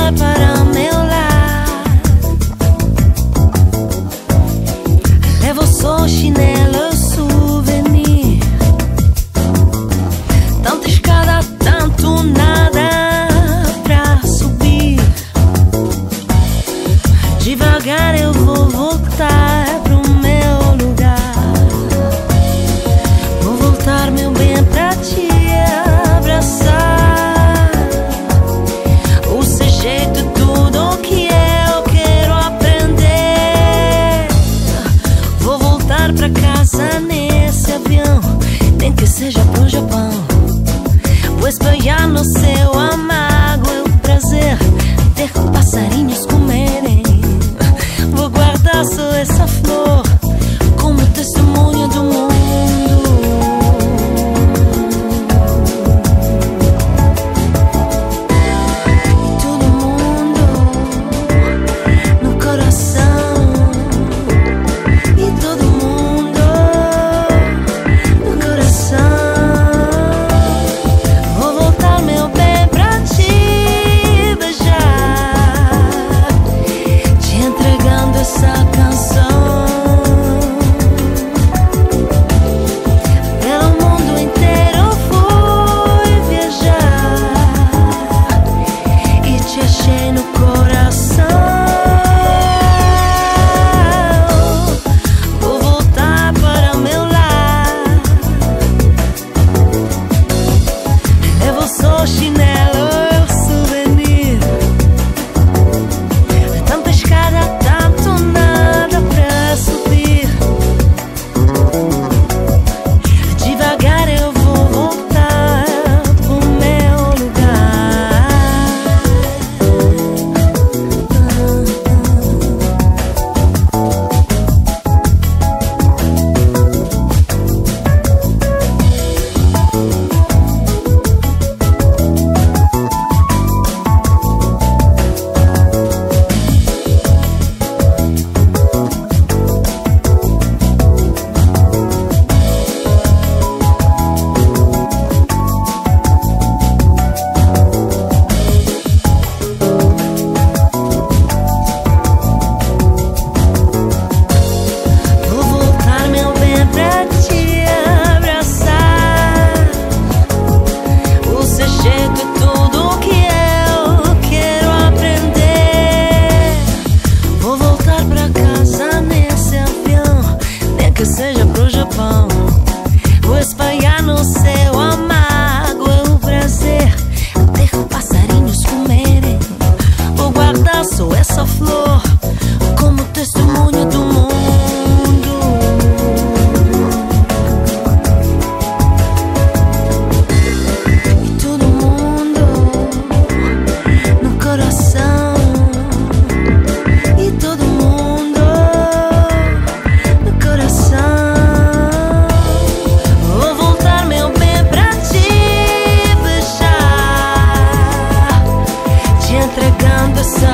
voltar para meu lar. Levo só chinelo, souvenir. Tanta escada, tanto nada pra subir. Devagar eu vou voltar pro meu lugar. Vou voltar, meu bem, pra te abraçar. O seu jeito, tudo que eu quero aprender. Vou voltar pra casa nesse avião, nem que seja pro Japão. Vou espalhar no céu amargo é o prazer ter passarinhos comerem. Vou guardar só essa flor como testemunha do mundo. E todo mundo no coração. E todo mundo no coração. Vou voltar, meu bem, pra te beijar, te entregando essa canção. Pelo mundo inteiro fui viajar e te achei no coração. Vou voltar para meu lar. Levo só chinelo, souvenir. Tanta escada, tanto nada pra subir. Devagar eu vou voltar pro meu lugar. Vou voltar, meu bem, pra te abraçar. O seu jeito é tudo que eu quero aprender. Vou voltar pra casa nesse avião, nem que seja pro Japão. Vou espalhar no céu amargo é o prazer ter passarinhos comerem. Vou guardar só essa flor como testemunha do mundo. E todo mundo no coração. E todo mundo no coração. Vou voltar, meu bem, pra te beijar, te entregando essa